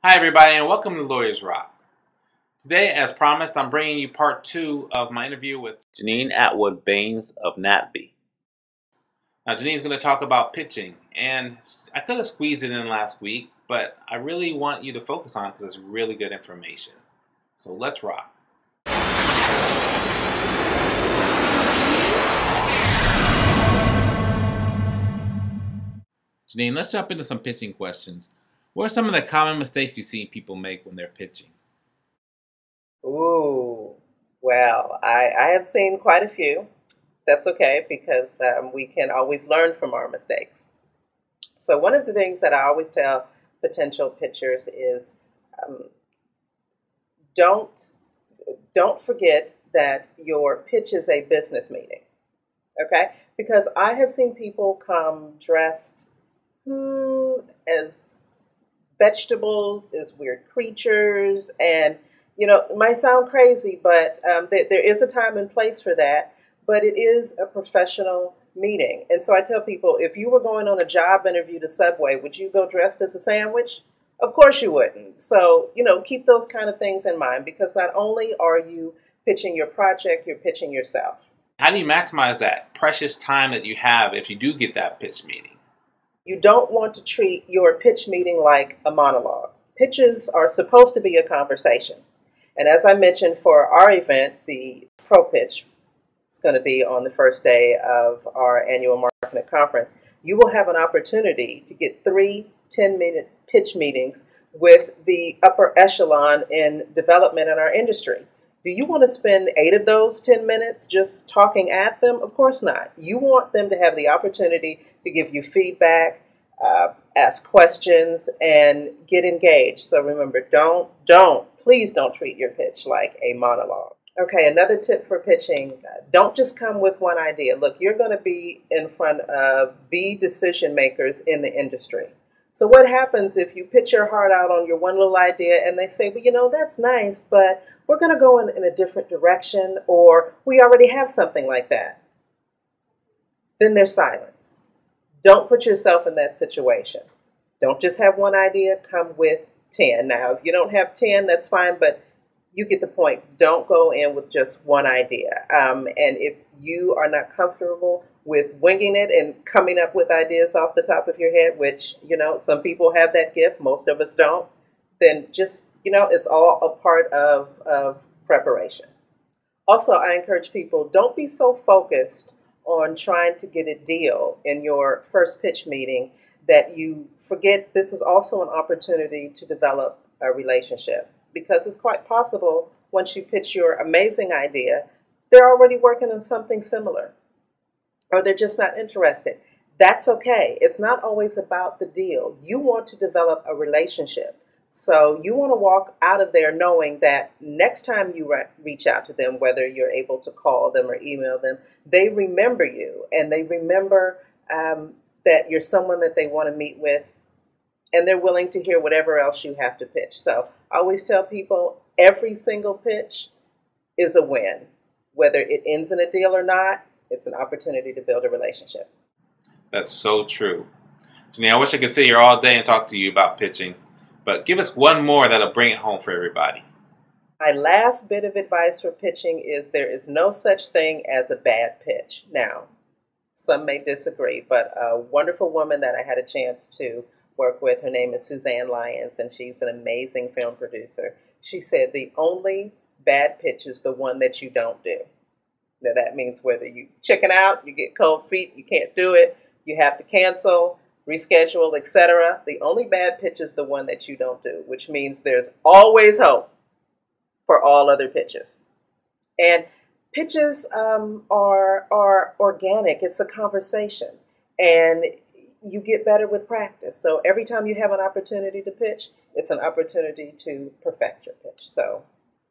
Hi everybody and welcome to Lawyers Rock. Today, as promised, I'm bringing you part 2 of my interview with Jenean Atwood, Baynes of NATPE. Now Jenean's going to talk about pitching, and I could have squeezed it in last week, but I really want you to focus on it because it's really good information. So let's rock. Jenean, let's jump into some pitching questions. What are some of the common mistakes you see people make when they're pitching? Ooh, well, I have seen quite a few. That's okay because we can always learn from our mistakes. So one of the things that I always tell potential pitchers is don't forget that your pitch is a business meeting, okay? Because I have seen people come dressed as vegetables, as weird creatures, and it might sound crazy, but there is a time and place for that, but it is a professional meeting. And so I tell people, if you were going on a job interview to Subway, would you go dressed as a sandwich? Of course you wouldn't. So, keep those kind of things in mind because not only are you pitching your project, you're pitching yourself. How do you maximize that precious time that you have if you do get that pitch meeting? You don't want to treat your pitch meeting like a monologue. Pitches are supposed to be a conversation. And as I mentioned for our event, the Pro Pitch, it's going to be on the first day of our annual marketing conference. You will have an opportunity to get 3 10-minute pitch meetings with the upper echelon in development in our industry. Do you want to spend 8 of those 10 minutes just talking at them? Of course not. You want them to have the opportunity to give you feedback, ask questions, and get engaged. So remember, please don't treat your pitch like a monologue. Okay, another tip for pitching, don't just come with one idea. Look, you're going to be in front of the decision makers in the industry. So what happens if you pitch your heart out on your one little idea and they say, well, that's nice, but we're going to go in a different direction, or we already have something like that? Then there's silence. Don't put yourself in that situation. Don't just have one idea, come with 10. Now, if you don't have 10, that's fine, but you get the point. Don't go in with just one idea. And if you are not comfortable with winging it and coming up with ideas off the top of your head, which, some people have that gift, most of us don't, then just, it's all a part of preparation. Also, I encourage people, don't be so focused on trying to get a deal in your first pitch meeting that you forget this is also an opportunity to develop a relationship. Because it's quite possible once you pitch your amazing idea, they're already working on something similar, or they're just not interested. That's okay. It's not always about the deal. You want to develop a relationship. So you want to walk out of there knowing that next time you reach out to them, whether you're able to call them or email them, they remember you and they remember that you're someone that they want to meet with, and they're willing to hear whatever else you have to pitch. So I always tell people every single pitch is a win. Whether it ends in a deal or not, it's an opportunity to build a relationship. That's so true. Jenean, I wish I could sit here all day and talk to you about pitching, but give us one more that'll bring it home for everybody. My last bit of advice for pitching is there is no such thing as a bad pitch. Now, some may disagree, but a wonderful woman that I had a chance to work with, her name is Suzanne Lyons, and she's an amazing film producer. She said the only bad pitch is the one that you don't do. Now that means whether you chicken out, you get cold feet, you can't do it, you have to cancel, reschedule, etc. The only bad pitch is the one that you don't do, which means there's always hope for all other pitches. And pitches are organic. It's a conversation, and you get better with practice. So every time you have an opportunity to pitch, it's an opportunity to perfect your pitch. So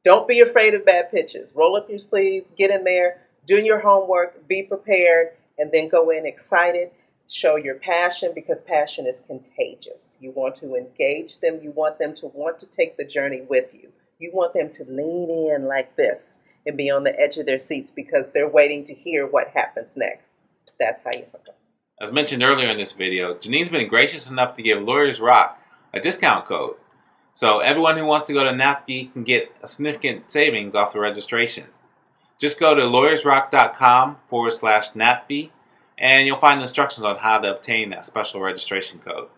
don't be afraid of bad pitches. Roll up your sleeves, get in there, do your homework, be prepared, and then go in excited. Show your passion, because passion is contagious. You want to engage them. You want them to want to take the journey with you. You want them to lean in like this and be on the edge of their seats because they're waiting to hear what happens next. That's how you hook them. As mentioned earlier in this video, Jenean's been gracious enough to give Lawyers Rock a discount code. So everyone who wants to go to NATPE can get a significant savings off the registration. Just go to lawyersrock.com/NATPE and you'll find instructions on how to obtain that special registration code.